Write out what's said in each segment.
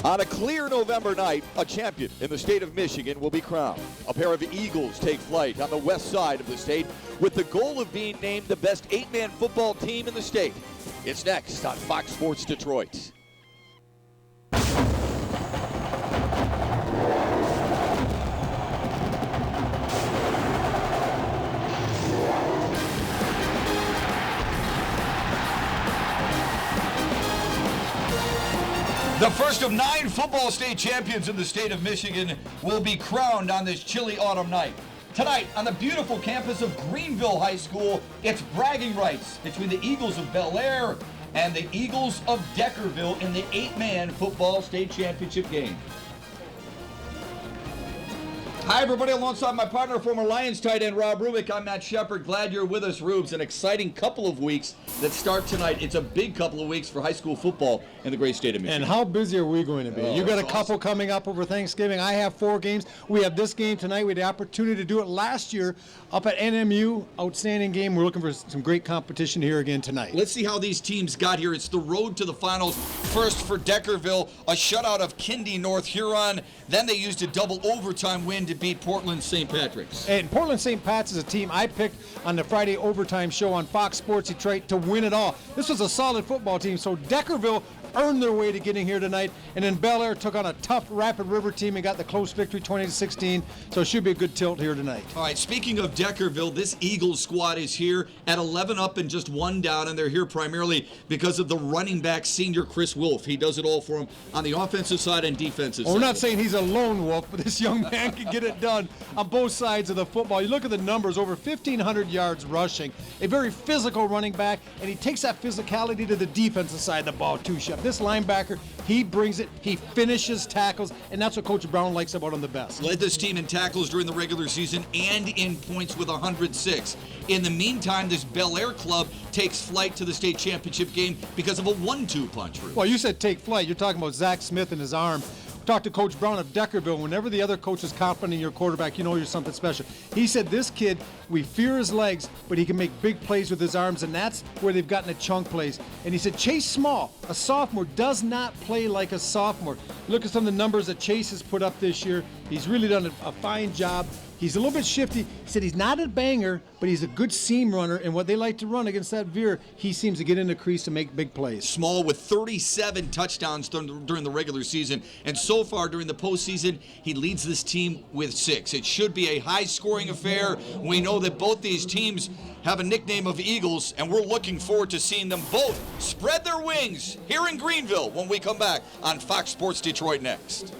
On a clear November night, a champion in the state of Michigan will be crowned. A pair of eagles take flight on the west side of the state with the goal of being named the best 8-man football team in the state. It's next on Fox Sports Detroit. The first of 9 football state champions in the state of Michigan will be crowned on this chilly autumn night. Tonight, on the beautiful campus of Greenville High School, it's bragging rights between the Eagles of Bel Air and the Eagles of Deckerville in the 8-man football state championship game. Hi, everybody. Alongside my partner, former Lions tight end Rob Rubik, I'm Matt Shepard. Glad you're with us, Rubes. An exciting couple of weeks that start tonight. It's a big couple of weeks for high school football in the great state of Michigan. And how busy are we going to be? You got a couple awesome. coming up over Thanksgiving. I have 4 games. We have this game tonight. We had the opportunity to do it last year up at NMU. Outstanding game. We're looking for some great competition here again tonight. Let's see how these teams got here. It's the road to the finals. First for Deckerville, a shutout of Kindy North Huron. Then they used a double overtime win to beat Portland St. Patrick's. And Portland St. Pat's is a team I picked on the Friday overtime show on Fox Sports Detroit to win it all. This was a solid football team, so Deckerville earned their way to getting here tonight. And then Bel Air took on a tough Rapid River team and got the close victory 20-16. So it should be a good tilt here tonight. All right, speaking of Deckerville, this Eagles squad is here at 11 up and just 1 down, and they're here primarily because of the running back senior Chris Wolf. He does it all for them on the offensive side and defensive side. We're not saying he's a lone wolf, but this young man can get it done on both sides of the football. You look at the numbers, over 1,500 yards rushing, a very physical running back, and he takes that physicality to the defensive side of the ball too, Shep. This linebacker, he brings it, he finishes tackles, and that's what Coach Brown likes about him the best. Led this team in tackles during the regular season and in points with 106. In the meantime, this Bel Air club takes flight to the state championship game because of a 1-2 punch. Well, you said take flight. You're talking about Zach Smith and his arm. Talked to Coach Brown of Deckerville. Whenever the other coach is confident in your quarterback, you know you're something special. He said this kid, we fear his legs, but he can make big plays with his arms, and that's where they've gotten a chunk plays. And he said Chase Small, a sophomore, does not play like a sophomore. Look at some of the numbers that Chase has put up this year. He's really done a fine job. He's a little bit shifty. He said he's not a banger, but he's a good seam runner, and what they like to run against that veer, he seems to get in the crease to make big plays. Small with 37 touchdowns during the regular season, and so far during the postseason, he leads this team with 6. It should be a high-scoring affair. We know that both these teams have a nickname of Eagles, and we're looking forward to seeing them both spread their wings here in Greenville when we come back on Fox Sports Detroit next.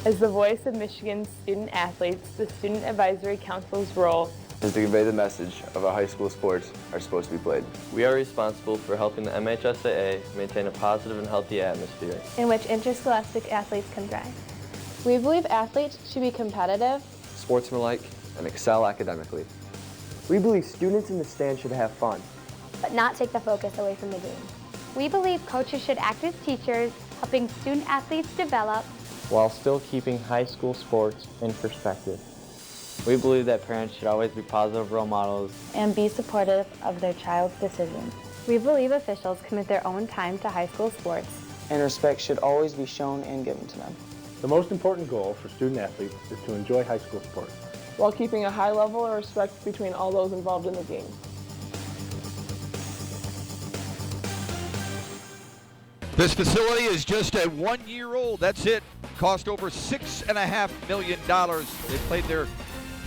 As the voice of Michigan's student athletes, the Student Advisory Council's role is to convey the message of how high school sports are supposed to be played. We are responsible for helping the MHSAA maintain a positive and healthy atmosphere in which interscholastic athletes can thrive. We believe athletes should be competitive, sportsmanlike, and excel academically. We believe students in the stands should have fun, but not take the focus away from the game. We believe coaches should act as teachers, helping student athletes develop while still keeping high school sports in perspective. We believe that parents should always be positive role models and be supportive of their child's decisions. We believe officials commit their own time to high school sports, and respect should always be shown and given to them. The most important goal for student athletes is to enjoy high school sports, while keeping a high level of respect between all those involved in the game. This facility is just a 1-year-old. That's it. Cost over $6.5 million. They played their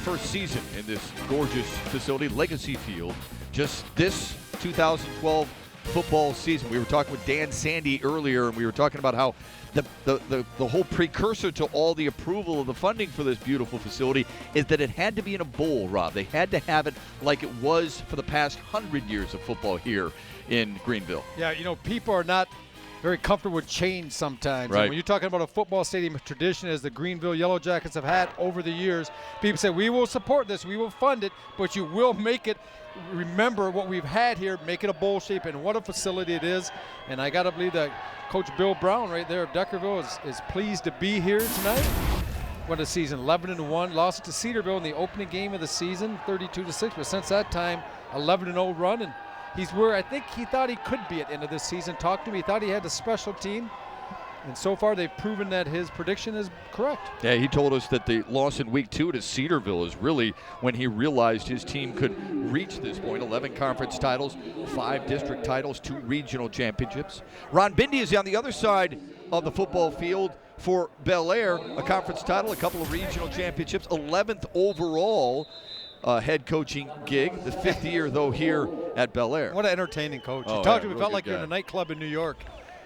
first season in this gorgeous facility, Legacy Field, just this 2012 football season. We were talking with Dan Sandy earlier, and we were talking about how the whole precursor to all the approval of the funding for this beautiful facility is that it had to be in a bowl, Rob. They had to have it like it was for the past 100 years of football here in Greenville. Yeah, you know, people are not very comfortable with change sometimes. Right. And when you're talking about a football stadium tradition as the Greenville Yellow Jackets have had over the years, people say, we will support this, we will fund it, but you will make it, remember what we've had here, make it a bowl shape, and what a facility it is. And I got to believe that Coach Bill Brown right there of Deckerville is pleased to be here tonight. Won the season 11-1, lost to Cedarville in the opening game of the season, 32-6, but since that time, 11-0 run, and he's where I think he thought he could be at the end of this season. Talked to me, he thought he had a special team, and so far they've proven that his prediction is correct. Yeah, he told us that the loss in week 2 to Cedarville is really when he realized his team could reach this point. 11 conference titles, 5 district titles, 2 regional championships. Ron Bindi is on the other side of the football field for Bel Air, a conference title, a couple of regional championships, 11th overall head coaching gig, the 5th year though here at Bel Air. What an entertaining coach. Oh, You talked yeah, to him, it real felt good like you're in guy. a nightclub in New York.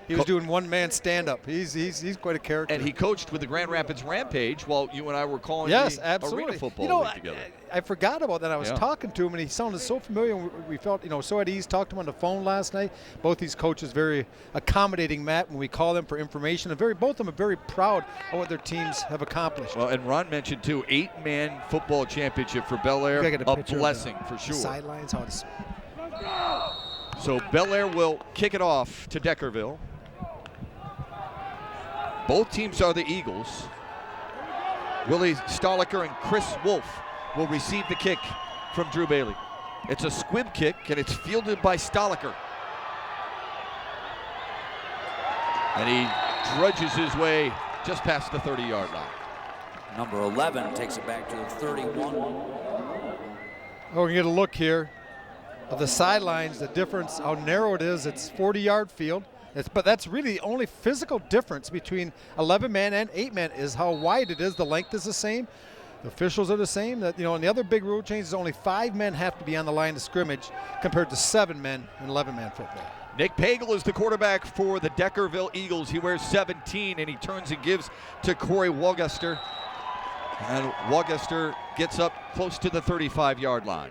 He was doing one-man stand-up. He's quite a character. And he coached with the Grand Rapids Rampage while you and I were calling Yes, the absolutely. Arena Football You know, League together. I forgot about that. I was Yeah. talking to him, and he sounded so familiar. And we felt, so at ease. Talked to him on the phone last night. Both these coaches very accommodating, Matt, when we call them for information. And both of them are very proud of what their teams have accomplished. Well, and Ron mentioned too, 8-man football championship for Bel Air, Gotta get a picture of blessing the for sure. Sidelines, how it's So Bel Air will kick it off to Deckerville. Both teams are the Eagles. Willie Stoliker and Chris Wolf will receive the kick from Drew Bailey. It's a squib kick, and it's fielded by Stoliker. And he drudges his way just past the 30-yard line. Number 11 takes it back to the 31. Oh, we're going to get a look here of the sidelines, the difference, how narrow it is. It's 40-yard field. But that's really the only physical difference between 11-man and 8-man is how wide it is. The length is the same. The officials are the same. And the other big rule change is only 5 men have to be on the line of scrimmage compared to 7 men in 11-man football. Nick Pagel is the quarterback for the Deckerville Eagles. He wears 17, and he turns and gives to Corey Wagester. And Wagester gets up close to the 35-yard line.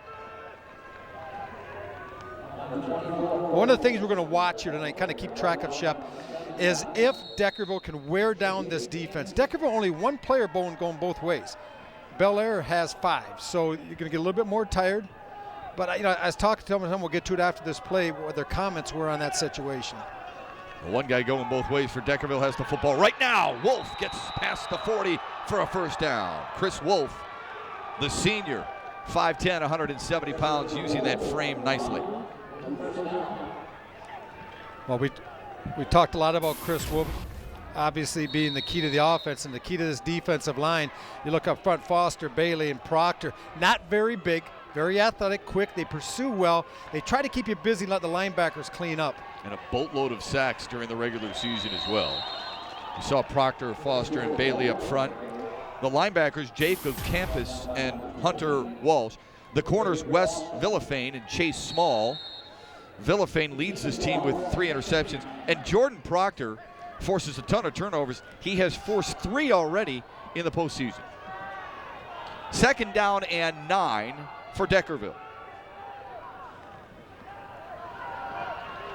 One of the things we're going to watch here tonight, kind of keep track of, Shep, is if Deckerville can wear down this defense. Deckerville only one player going both ways. Bel Air has 5, so you're going to get a little bit more tired. But I was talking to them, we'll get to it after this play, what their comments were on that situation. The one guy going both ways for Deckerville has the football right now. Wolf gets past the 40 for a first down. Chris Wolf, the senior, 5'10", 170 pounds, using that frame nicely. Well, we talked a lot about Chris Wolf obviously being the key to the offense and the key to this defensive line. You look up front, Foster, Bailey, and Proctor. Not very big, very athletic, quick. They pursue well. They try to keep you busy and let the linebackers clean up. And a boatload of sacks during the regular season as well. You saw Proctor, Foster, and Bailey up front. The linebackers, Jacob Campus and Hunter Walsh. The corners, Wes Villafane and Chase Small. Villafane leads this team with 3 interceptions. And Jordan Proctor forces a ton of turnovers. He has forced 3 already in the postseason. 2nd down and 9 for Deckerville.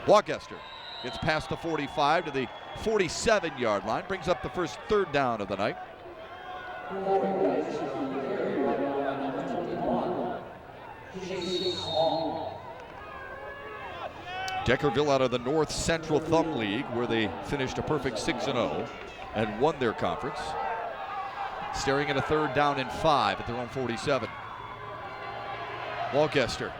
Wagester gets past the 45 to the 47-yard line, brings up the first 3rd down of the night. Deckerville out of the North Central Thumb League, where they finished a perfect 6-0 and won their conference. Staring at a 3rd down and 5 at their own 47. Wagester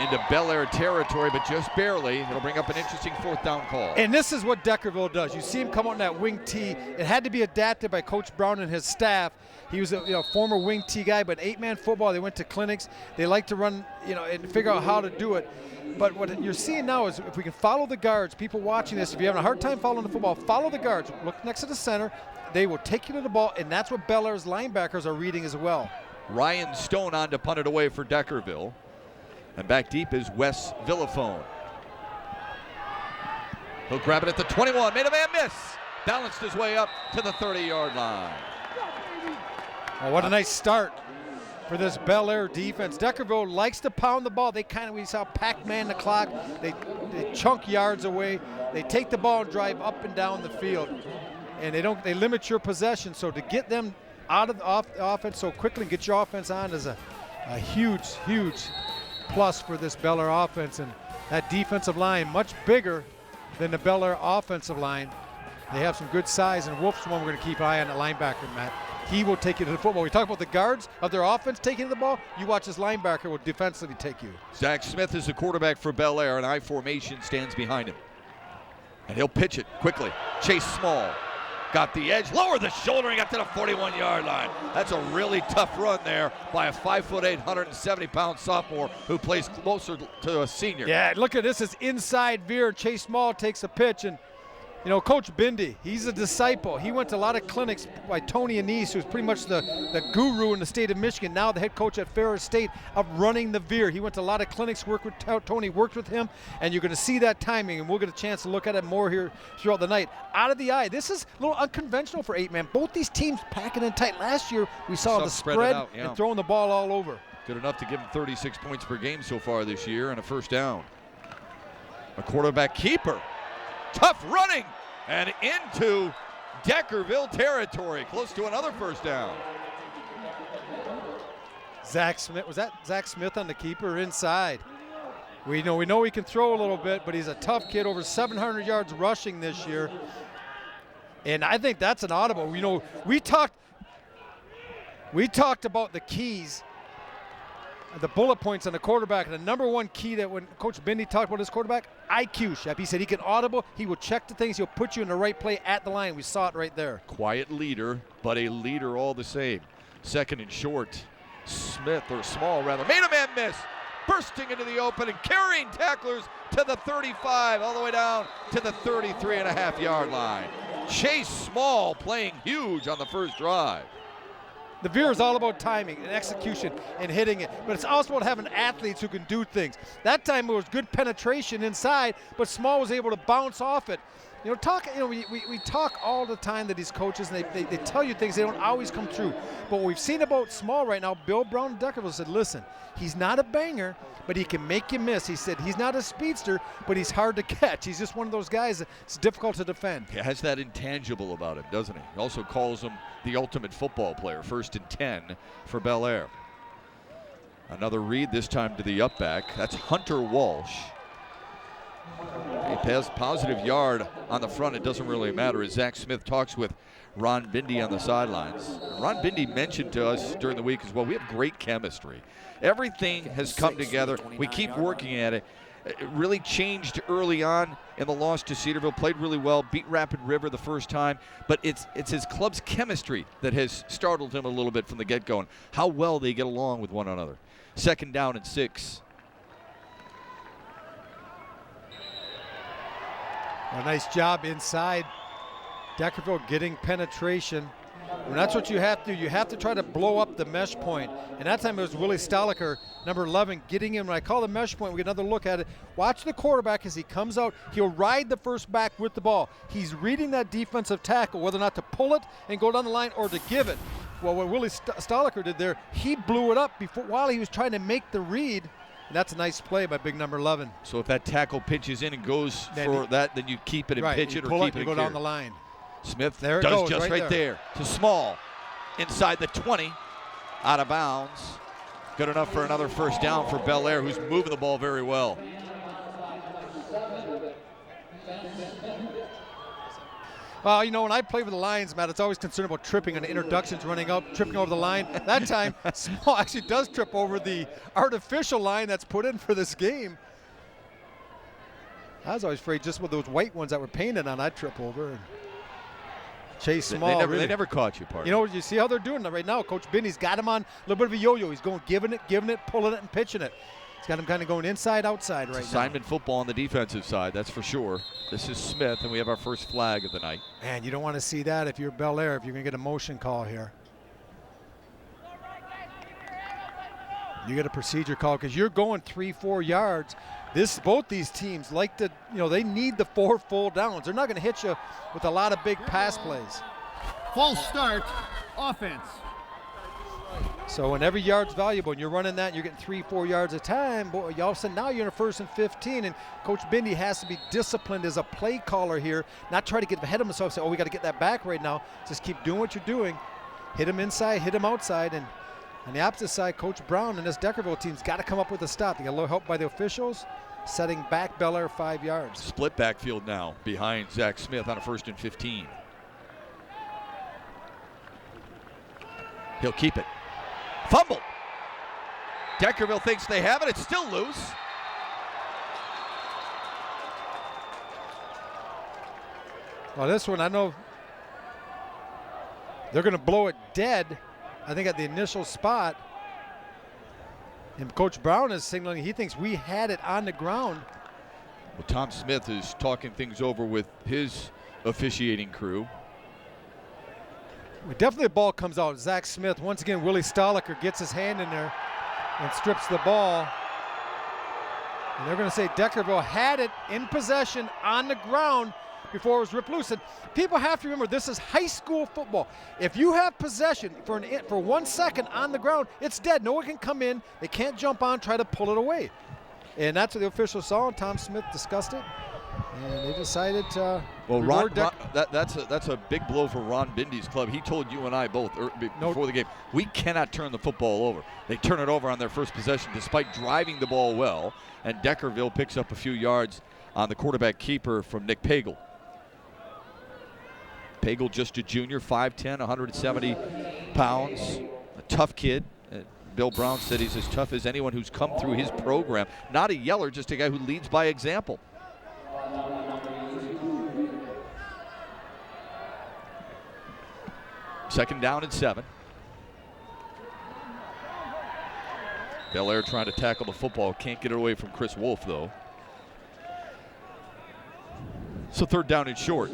into Bel Air territory, but just barely. It'll bring up an interesting 4th down call. And this is what Deckerville does. You see him come on that wing T. It had to be adapted by Coach Brown and his staff. He was a former wing T guy, but 8-man football, they went to clinics. They like to run, and figure out how to do it. But what you're seeing now is if we can follow the guards, people watching this, if you're having a hard time following the football, follow the guards. Look next to the center. They will take you to the ball, and that's what Bel Air's linebackers are reading as well. Ryan Stone on to punt it away for Deckerville. And back deep is Wes Villafone. He'll grab it at the 21. Made a man miss. Balanced his way up to the 30-yard line. Oh, what a nice start for this Bel Air defense. Deckerville likes to pound the ball. We saw Pac-Man the clock. They they chunk yards away. They take the ball and drive up and down the field, and they limit your possession. So to get them out of the offense so quickly and get your offense on is a huge plus for this Bel Air offense. And that defensive line, much bigger than the Bel Air offensive line. They have some good size, and Wolf's one we're going to keep an eye on, the linebacker, Matt. He will take you to the football. We talk about the guards of their offense taking the ball. You watch this linebacker will defensively take you. Zach Smith is the quarterback for Bel Air, and I formation stands behind him. And he'll pitch it quickly. Chase Small got the edge, lowered the shoulder, and got to the 41-yard line. That's a really tough run there by a 5'8", 170-pound sophomore who plays closer to a senior. Yeah, look at this. It's inside veer. Chase Small takes a pitch, and you know, Coach Bindi, he's a disciple. He went to a lot of clinics by Tony Anise, who's pretty much the guru in the state of Michigan, now the head coach at Ferris State of running the veer. He went to a lot of clinics, worked with Tony, worked with him, and you're going to see that timing, and we'll get a chance to look at it more here throughout the night. Out of the eye, this is a little unconventional for 8-man. Both these teams packing in tight. Last year, we saw the spread out, and throwing the ball all over. Good enough to give him 36 points per game so far this year and a first down. A quarterback keeper. Tough running and into Deckerville territory, close to another first down. Zach Smith, was that Zach Smith on the keeper inside? We know he can throw a little bit, but he's a tough kid, over 700 yards rushing this year. And I think that's an audible. You know, we talked about the keys, the bullet points on the quarterback, and the number one key that when Coach Bindi talked about his quarterback, IQ, Shep. He said he can audible, he will check the things, he'll put you in the right play at the line. We saw it right there. Quiet leader, but a leader all the same. Second and short. Smith, or Small rather, made a man miss. Bursting into the open and carrying tacklers to the 35, all the way down to the 33.5-yard line. Chase Small playing huge on the first drive. The veer is all about timing and execution and hitting it, but it's also about having athletes who can do things. That time it was good penetration inside, but Small was able to bounce off it. We talk all the time to these coaches, and they tell you things, they don't always come true. But what we've seen about Small right now, Bill Brown of Deckerville said, listen, he's not a banger, but he can make you miss. He said he's not a speedster, but he's hard to catch. He's just one of those guys that's difficult to defend. He has that intangible about him, doesn't he? He also calls him the ultimate football player. 1st and 10 for Bel Air. Another read, this time to the up back. That's Hunter Walsh. A positive yard on the front. It doesn't really matter as Zach Smith talks with Ron Bindi on the sidelines. Ron Bindi mentioned to us during the week as well, we have great chemistry. Everything has come together. We keep working at it. It really changed early on in the loss to Cedarville. Played really well, beat Rapid River the first time, but it's his club's chemistry that has startled him a little bit from the get-go, and how well they get along with one another. 2nd down and 6. A nice job inside. Deckerville getting penetration. And that's what you have to do. You have to try to blow up the mesh point. And that time it was Willie Stoliker, number 11, getting in. When I call the mesh point, we get another look at it. Watch the quarterback as he comes out. He'll ride the first back with the ball. He's reading that defensive tackle, whether or not to pull it and go down the line or to give it. Well, what Willie Stoliker did there, he blew it up while he was trying to make the read. And that's a nice play by big number 11. So if that tackle pitches in and goes for that, then you keep it and pitch it, or keep it and go down the line. Smith does just right there to Small. Inside the 20, out of bounds. Good enough for another first down for Bel Air, who's moving the ball very well. Well, you know, when I play with the Lions, Matt, it's always concerned about tripping on the introductions, running up, tripping over the line. That time, Small actually does trip over the artificial line that's put in for this game. I was always afraid just with those white ones that were painted on, I'd trip over. Chase Small. They never caught you, partner. You know, you see how they're doing that right now. Coach Bindi's got him on a little bit of a yo-yo. He's going, giving it, pulling it, and pitching it. He's got him kind of going inside, outside right now. Assignment football on the defensive side, that's for sure. This is Smith, and we have our first flag of the night. Man, you don't want to see that if you're Bel Air, if you're going to get a motion call here. You get a procedure call because you're going 3-4 yards. Both these teams like to, they need the 4 full downs. They're not going to hit you with a lot of big pass plays. False start, offense. So when every yard's valuable and you're running that and you're getting 3-4 yards a time, boy, all of a sudden now you're in a 1st and 15, and Coach Bindi has to be disciplined as a play caller here, not try to get ahead of himself, say, oh, we got to get that back right now. Just keep doing what you're doing. Hit him inside, hit him outside, and on the opposite side, Coach Brown and this Deckerville team's got to come up with a stop. They got a little help by the officials, setting back Bel Air 5 yards. Split backfield now behind Zach Smith on a 1st and 15. He'll keep it. Fumble. Deckerville thinks they have it. It's still loose. Well, this one, I know they're going to blow it dead, I think, at the initial spot. And Coach Brown is signaling he thinks we had it on the ground. Well, Tom Smith is talking things over with his officiating crew. Well, definitely the ball comes out. Zach Smith, once again, Willie Stoliker gets his hand in there and strips the ball. And they're going to say Deckerville had it in possession on the ground before it was ripped loose. And people have to remember, this is high school football. If you have possession for 1 second on the ground, it's dead. No one can come in. They can't jump on, try to pull it away. And that's what the officials saw, and Tom Smith discussed it. And they decided to that's a big blow for Ron Bindi's club. He told you and I both before the game, we cannot turn the football over. They turn it over on their first possession despite driving the ball well, and Deckerville picks up a few yards on the quarterback keeper from Nick Pagel. Pagel, just a junior, 5'10", 170 pounds, a tough kid. Bill Brown said he's as tough as anyone who's come through his program. Not a yeller, just a guy who leads by example. Second down and 7. Bel Air trying to tackle the football. Can't get it away from Chris Wolf, though. So 3rd down and short.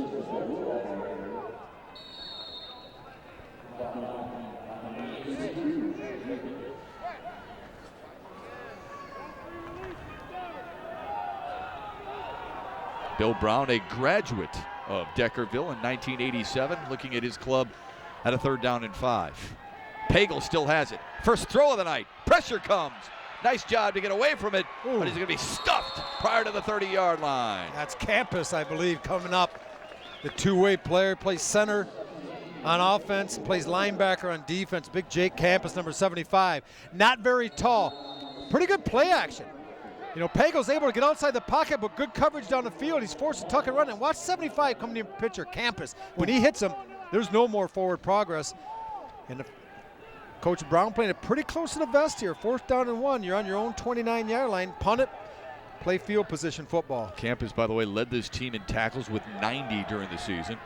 Bill Brown, a graduate of Deckerville in 1987, looking at his club at a 3rd down and 5. Pagel still has it. First throw of the night. Pressure comes. Nice job to get away from it, but he's going to be stuffed prior to the 30-yard line. That's Campus, I believe, coming up. The two-way player, plays center on offense, plays linebacker on defense. Big Jake Campus, number 75. Not very tall. Pretty good play action. You know, Pagel's able to get outside the pocket, but good coverage down the field. He's forced to tuck and run. And watch 75 coming in pitcher, Campus. When he hits him, there's no more forward progress. And Coach Brown playing it pretty close to the vest here. 4th down and 1. You're on your own 29-yard line. Punt it. Play field position football. Campus, by the way, led this team in tackles with 90 during the season.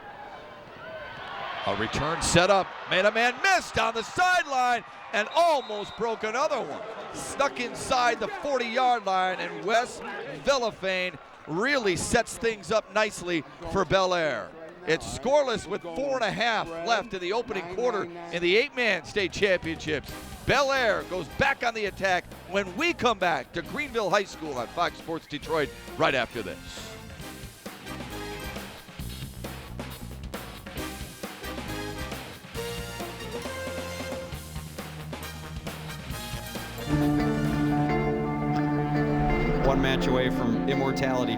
A return set up. Made a man missed on the sideline and almost broke another one. Stuck inside the 40-yard line, and Wes Villafane really sets things up nicely for Bel Air. It's scoreless with 4.5 left in the opening quarter in the 8-man state championships. Bel Air goes back on the attack when we come back to Greenville High School on Fox Sports Detroit right after this. One match away from immortality.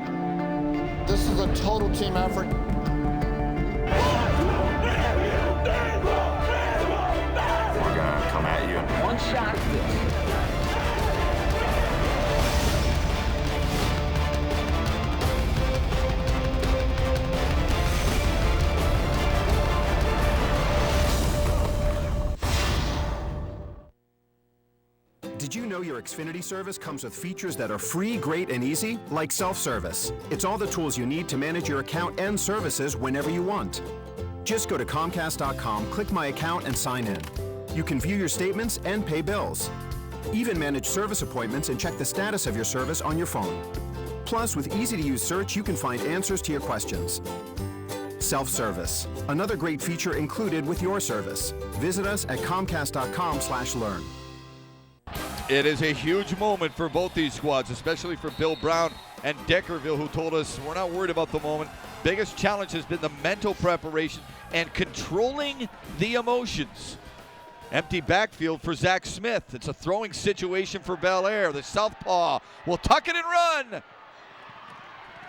This is a total team effort. We're gonna come at you. One shot. Did you know your Xfinity service comes with features that are free, great, and easy? Like self-service. It's all the tools you need to manage your account and services whenever you want. Just go to Comcast.com, click My Account, and sign in. You can view your statements and pay bills. Even manage service appointments and check the status of your service on your phone. Plus, with easy-to-use search, you can find answers to your questions. Self-service. Another great feature included with your service. Visit us at Comcast.com/learn. It is a huge moment for both these squads, especially for Bill Brown and Deckerville, who told us we're not worried about the moment. Biggest challenge has been the mental preparation and controlling the emotions. Empty backfield for Zach Smith. It's a throwing situation for Bel Air. The southpaw will tuck it and run.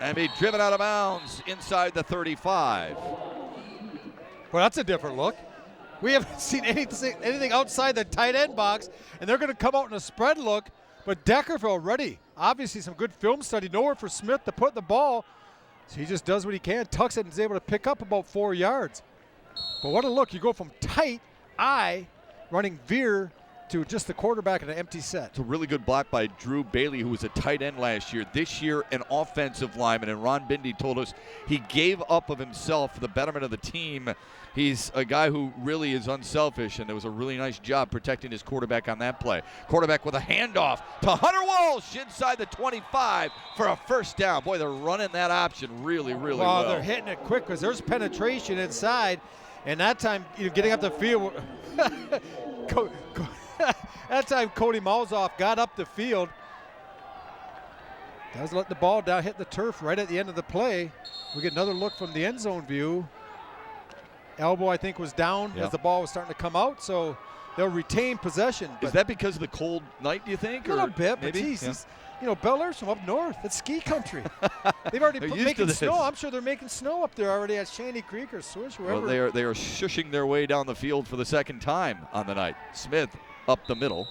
And be driven out of bounds inside the 35. Well, that's a different look. We haven't seen anything outside the tight end box, and they're going to come out in a spread look. But Deckerville ready. Obviously some good film study. Nowhere for Smith to put the ball. So he just does what he can, tucks it, and is able to pick up about 4 yards. But what a look. You go from tight eye running veer to just the quarterback in an empty set. It's a really good block by Drew Bailey, who was a tight end last year. This year, an offensive lineman. And Ron Bindi told us he gave up of himself for the betterment of the team. He's a guy who really is unselfish, and it was a really nice job protecting his quarterback on that play. Quarterback with a handoff to Hunter Walsh inside the 25 for a first down. Boy, they're running that option really well. They're hitting it quick because there's penetration inside. And that time, getting up the field, that time Cody Malzoff got up the field. Does let the ball down, hit the turf right at the end of the play. We get another look from the end zone view. Elbow, I think, was down as the ball was starting to come out, so they'll retain possession. Is that because of the cold night, do you think? A little bit, maybe? But geez, Bel Air's from up north. It's ski country. They've already making snow. I'm sure they're making snow up there already at Shanty Creek or Swish, wherever. Well, they are shushing their way down the field for the second time on the night. Smith up the middle.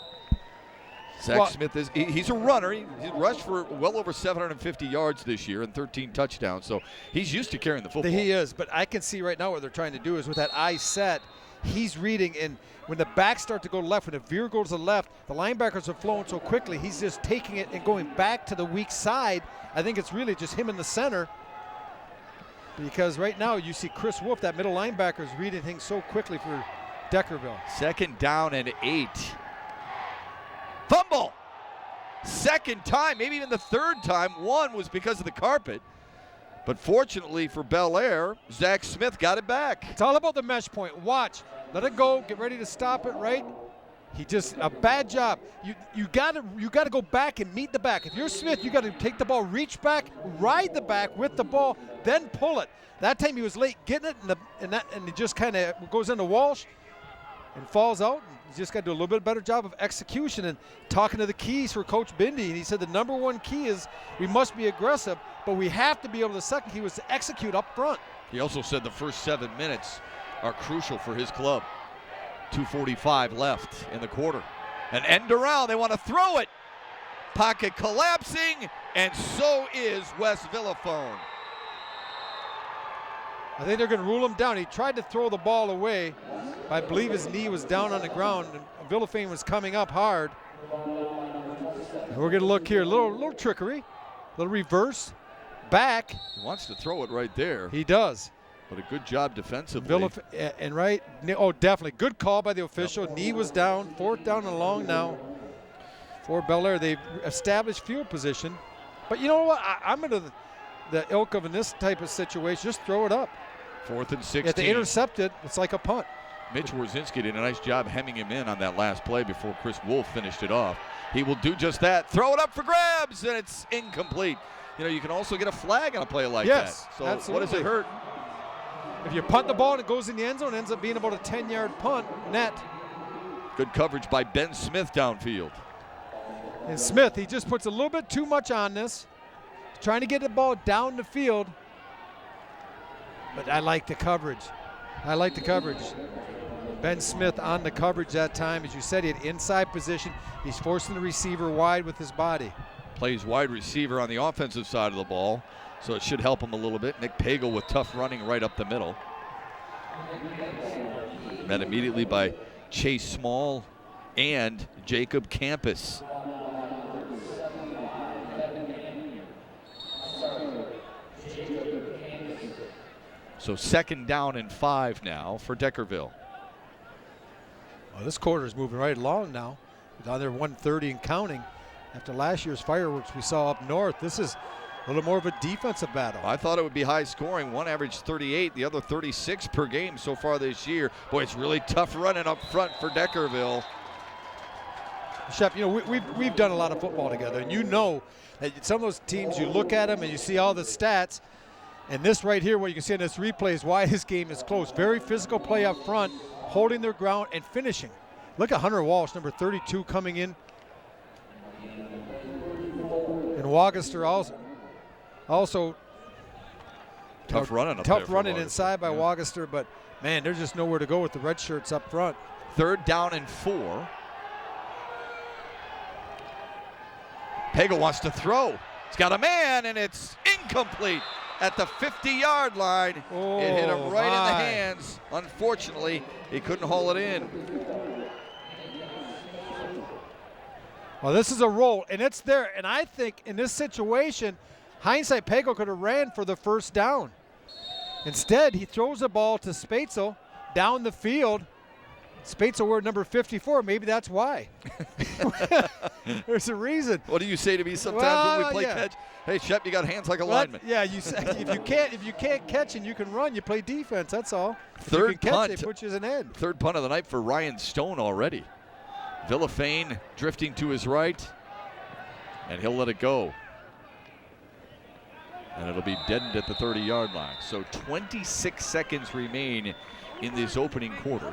Zach Smith he's a runner. He rushed for well over 750 yards this year and 13 touchdowns, so he's used to carrying the football. He is, but I can see right now what they're trying to do is with that eye set, he's reading, and when the backs start to go left, when the veer goes to the left, the linebackers are flowing so quickly, he's just taking it and going back to the weak side. I think it's really just him in the center, because right now you see Chris Wolf, that middle linebacker, is reading things so quickly for Deckerville. 2nd down and 8. Fumble! Second time, maybe even the third time. One was because of the carpet. But fortunately for Bel Air, Zach Smith got it back. It's all about the mesh point. Watch. Let it go. Get ready to stop it, right? He just, a bad job. You gotta go back and meet the back. If you're Smith, you got to take the ball, reach back, ride the back with the ball, then pull it. That time he was late getting it, and it just kind of goes into Walsh and falls out. He's just got to do a little bit better job of execution and talking to the keys for Coach Bindi. And he said the number one key is we must be aggressive, but we have to be able to, the second key was to execute up front. He also said the first 7 minutes are crucial for his club. 2:45 left in the quarter. An end around, they want to throw it. Pocket collapsing, and so is Wes Villafone. I think they're going to rule him down. He tried to throw the ball away. I believe his knee was down on the ground, and Villafane was coming up hard. And we're going to look here, a little trickery, a little reverse, back. He wants to throw it right there. He does. But a good job defensively. And right, definitely. Good call by the official. Knee was down, 4th down and long now for Bel Air. They've established field position. But you know what? I'm into the ilk of in this type of situation. Just throw it up. 4th and 16. If they intercept it, it's like a punt. Mitch Warzinski did a nice job hemming him in on that last play before Chris Wolf finished it off. He will do just that. Throw it up for grabs, and it's incomplete. You can also get a flag on a play like that. So absolutely. What does it hurt? If you punt the ball and it goes in the end zone, it ends up being about a 10-yard punt net. Good coverage by Ben Smith downfield. And Smith, he just puts a little bit too much on this. Trying to get the ball down the field. But I like the coverage. Ben Smith on the coverage that time. As you said, he had inside position. He's forcing the receiver wide with his body. Plays wide receiver on the offensive side of the ball, so it should help him a little bit. Nick Pagel with tough running right up the middle. Met immediately by Chase Small and Jacob Campus. So 2nd down and 5 now for Deckerville. Well, this quarter is moving right along now. Down there 130 and counting. After last year's fireworks we saw up north, this is a little more of a defensive battle. I thought it would be high scoring. One averaged 38, the other 36 per game so far this year. Boy, it's really tough running up front for Deckerville. Shep, we've done a lot of football together, and you know that some of those teams, you look at them and you see all the stats, and this right here, what you can see in this replay is why this game is close. Very physical play up front, holding their ground and finishing. Look at Hunter Walsh, number 32, coming in. And Wagaster also tough running up tough there running inside by Wagaster, but man, there's just nowhere to go with the red shirts up front. 3rd down and 4. Pagel wants to throw. He's got a man, and it's incomplete at the 50-yard line. Oh, it hit him right in the hands. Unfortunately, he couldn't haul it in. Well, this is a roll, and it's there. And I think in this situation, hindsight, Pagel could have ran for the 1st down. Instead, he throws the ball to Spatzel down the field. Spatzel wore number 54. Maybe that's why. There's a reason. What do you say to me sometimes when we play catch? Hey, Shep, you got hands like a lineman. Yeah, you say, if you can't catch and you can run, you play defense. That's all. If 3rd you can punt. catch, they put you as an end. 3rd punt of the night for Ryan Stone already. Villafane drifting to his right, and he'll let it go. And it'll be deadened at the 30-yard line. So 26 seconds remain in this opening quarter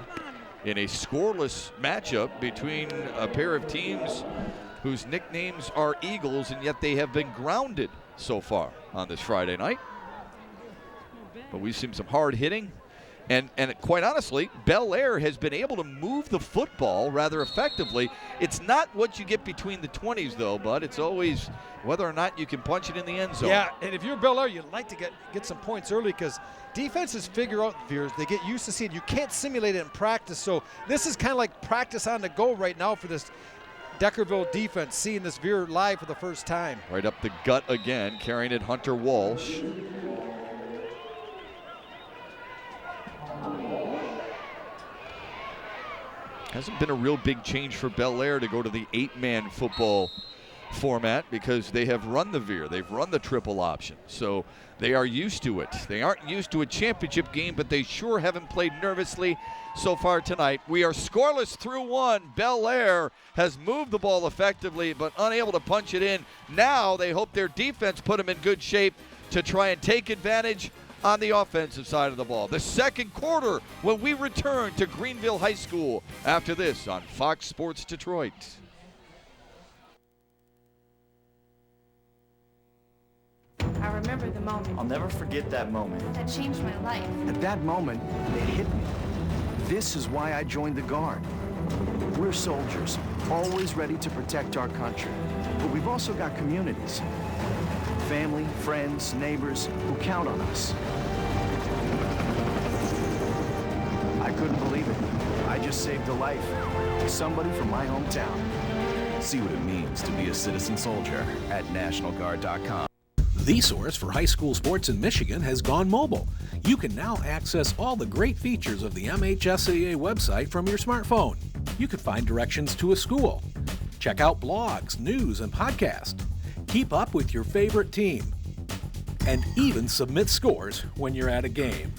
in a scoreless matchup between a pair of teams whose nicknames are Eagles, and yet they have been grounded so far on this Friday night. But we've seen some hard hitting. And quite honestly, Bel Air has been able to move the football rather effectively. It's not what you get between the 20s, though, bud. It's always whether or not you can punch it in the end zone. Yeah, and if you're Bel Air, you'd like to get some points early because defenses figure out veers. They get used to seeing. You can't simulate it in practice. So this is kind of like practice on the go right now for this Deckerville defense, seeing this veer live for the first time. Right up the gut again, carrying it Hunter Walsh. Hasn't been a real big change for Bel Air to go to the 8-man football format because they have run the veer. They've run the triple option. So they are used to it. They aren't used to a championship game, but they sure haven't played nervously so far tonight. We are scoreless through 1. Bel Air has moved the ball effectively, but unable to punch it in. Now they hope their defense put them in good shape to try and take advantage on the offensive side of the ball. The second quarter when we return to Greenville High School after this on Fox Sports Detroit. I remember the moment. I'll never forget that moment. That changed my life. At that moment, it hit me. This is why I joined the Guard. We're soldiers, always ready to protect our country. But we've also got communities. Family, friends, neighbors who count on us. I couldn't believe it. I just saved a life. Somebody from my hometown. See what it means to be a citizen soldier at NationalGuard.com. The source for high school sports in Michigan has gone mobile. You can now access all the great features of the MHSAA website from your smartphone. You can find directions to a school, check out blogs, news, and podcasts, keep up with your favorite team, and even submit scores when you're at a game.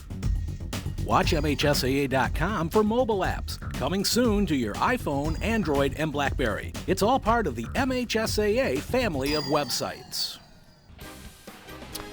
Watch MHSAA.com for mobile apps, coming soon to your iPhone, Android, and BlackBerry. It's all part of the MHSAA family of websites.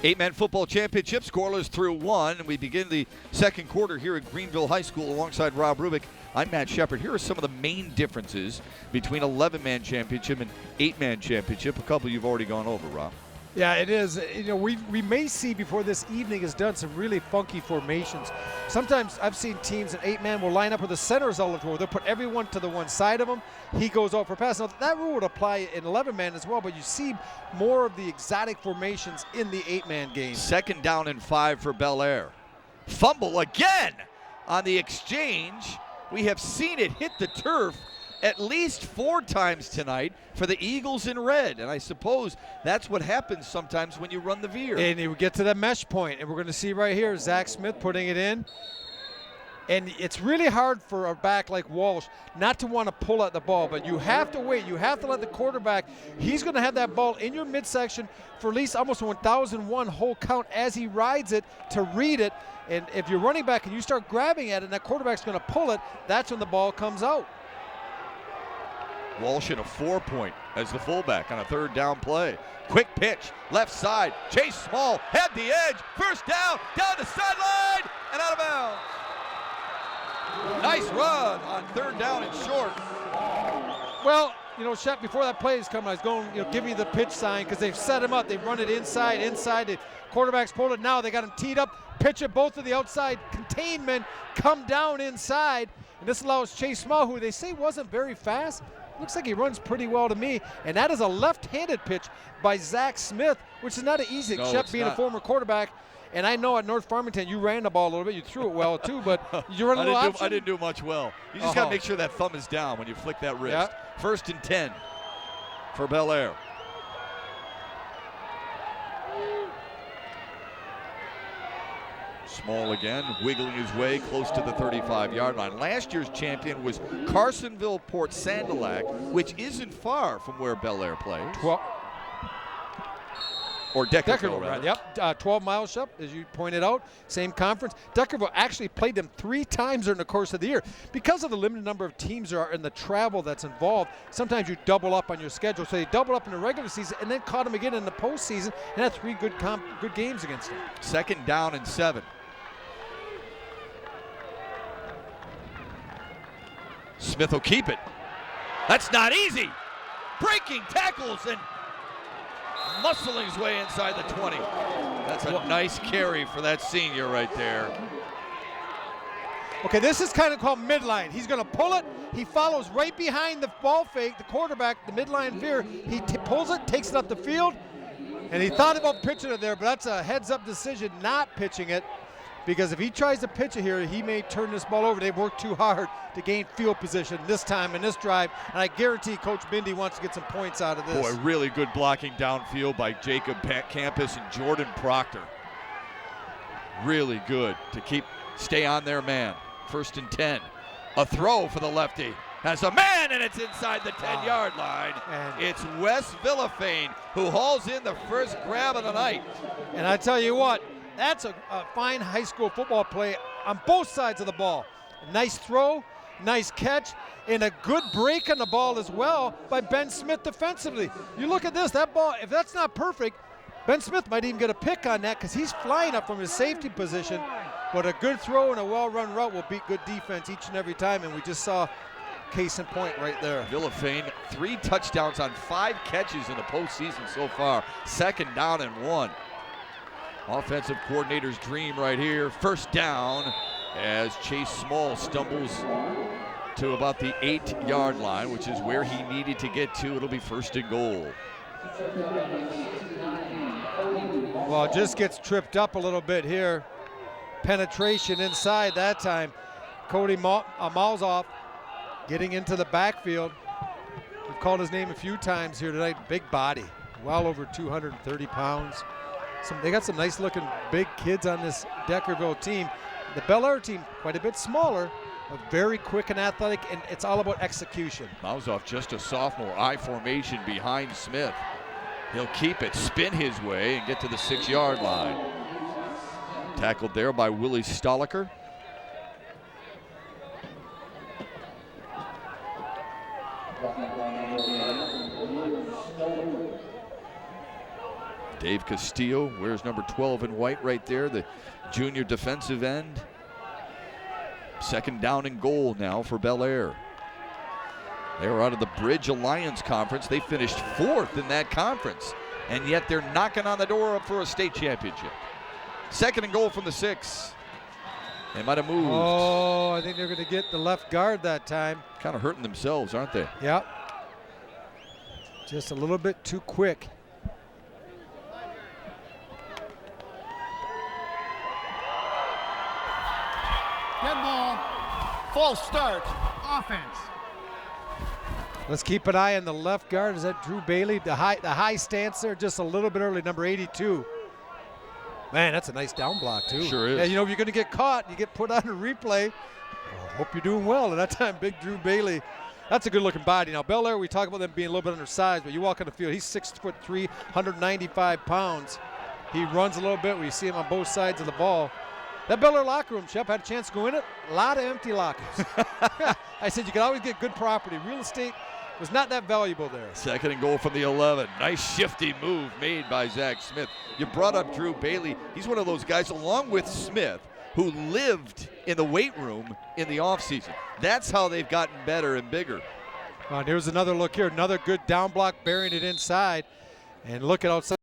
8-man football championship, scoreless through 1. We begin the second quarter here at Greenville High School alongside Rob Rubik. I'm Matt Shepard. Here are some of the main differences between 11-man championship and 8-man championship. A couple you've already gone over, Rob. Yeah, it is. You know, we may see before this evening is done some really funky formations. Sometimes I've seen teams in 8-man will line up with the centers all the time. They'll put everyone to the one side of him. He goes out for pass. Now, that rule would apply in 11-man as well, but you see more of the exotic formations in the 8-man game. 2nd down and 5 for Bel Air. Fumble again on the exchange. We have seen it hit the turf at least 4 times tonight for the Eagles in red. And I suppose that's what happens sometimes when you run the veer. And we get to the mesh point, and we're going to see right here Zach Smith putting it in. And it's really hard for a back like Walsh not to want to pull at the ball, but you have to wait. You have to let the quarterback, he's going to have that ball in your midsection for at least almost 1,001 whole count as he rides it to read it. And if you're running back and you start grabbing at it and that quarterback's going to pull it, that's when the ball comes out. Walsh in a 4-point as the fullback on a 3rd down play. Quick pitch, left side. Chase Small had the edge. 1st down, down the sideline, and out of bounds. Nice run on 3rd down and short. Well, you know, Shep, before that play is coming, I was going, you know, give me the pitch sign because they've set him up. They've run it inside. The quarterback's pulled it now. They got him teed up. Pitch it both to the outside containment. Come down inside. And this allows Chase Small, who they say wasn't very fast. Looks like he runs pretty well to me. And that is a left-handed pitch by Zach Smith, which is not an easy, except being a former quarterback. And I know at North Farmington you ran the ball a little bit. You threw it well too, but you run a little option. I didn't do much well. You just got to make sure that thumb is down when you flick that wrist. Yep. 1st and 10 for Bel Air. Small again, wiggling his way close to the 35-yard line. Last year's champion was Carsonville Port Sandilac, which isn't far from where Bel Air plays. Or Deckerville, rather. Yep, 12 miles up, as you pointed out. Same conference. Deckerville actually played them 3 times during the course of the year. Because of the limited number of teams there are and the travel that's involved, sometimes you double up on your schedule. So they doubled up in the regular season and then caught them again in the postseason and had 3 good games against them. 2nd down and 7. Smith will keep it. That's not easy. Breaking tackles and muscling his way inside the 20. That's a nice carry for that senior right there. Okay, this is kind of called midline. He's going to pull it. He follows right behind the ball fake, the quarterback, the midline veer. He pulls it, takes it up the field, and he thought about pitching it there, but that's a heads-up decision not pitching it, because if he tries to pitch it here, he may turn this ball over. They've worked too hard to gain field position this time in this drive, and I guarantee Coach Bindi wants to get some points out of this. Boy, really good blocking downfield by Jacob Campus and Jordan Proctor. Really good to stay on their man. 1st and 10. A throw for the lefty. Has a man, and it's inside the 10-yard line. And it's Wes Villafane who hauls in the first grab of the night. And I tell you what, that's a fine high school football play on both sides of the ball. Nice throw, nice catch, and a good break on the ball as well by Ben Smith defensively. You look at this, that ball, if that's not perfect, Ben Smith might even get a pick on that because he's flying up from his safety position. But a good throw and a well-run route will beat good defense each and every time, and we just saw case in point right there. Villafane, 3 touchdowns on 5 catches in the postseason so far. 2nd down and 1. Offensive coordinator's dream right here. 1st down as Chase Small stumbles to about the 8-yard line, which is where he needed to get to. It'll be 1st and goal. Well, it just gets tripped up a little bit here. Penetration inside that time. Cody Malzoff getting into the backfield. We've called his name a few times here tonight. Big body, well over 230 pounds. They got some nice looking big kids on this Deckerville team. The Bel Air team, quite a bit smaller, but very quick and athletic, and it's all about execution. Malzoff, just a sophomore, I formation behind Smith. He'll keep it, spin his way, and get to the 6-yard line. Tackled there by Willie Stoliker. Dave Castillo wears number 12 in white right there, the junior defensive end. 2nd down and goal now for Bel Air. They were out of the Bridge Alliance Conference. They finished 4th in that conference, and yet they're knocking on the door up for a state championship. 2nd and goal from the 6. They might have moved. Oh, I think they're going to get the left guard that time. Kind of hurting themselves, aren't they? Yep. Just a little bit too quick. Dead ball. False start. Offense. Let's keep an eye on the left guard. Is that Drew Bailey? The high stance there just a little bit early, number 82. Man, that's a nice down block, too. Sure is. Yeah, you know, if you're going to get caught, you get put on a replay. Hope you're doing well. And that time, big Drew Bailey. That's a good-looking body. Now, Bel Air, we talk about them being a little bit undersized, but you walk on the field, he's 6'3", 195 pounds. He runs a little bit. We see him on both sides of the ball. That Bel Air locker room, Shep, had a chance to go in it. A lot of empty lockers. I said you could always get good property. Real estate was not that valuable there. 2nd and goal from the 11. Nice shifty move made by Zach Smith. You brought up Drew Bailey. He's one of those guys, along with Smith, who lived in the weight room in the offseason. That's how they've gotten better and bigger. Here's another look here. Another good down block, burying it inside. And look at outside.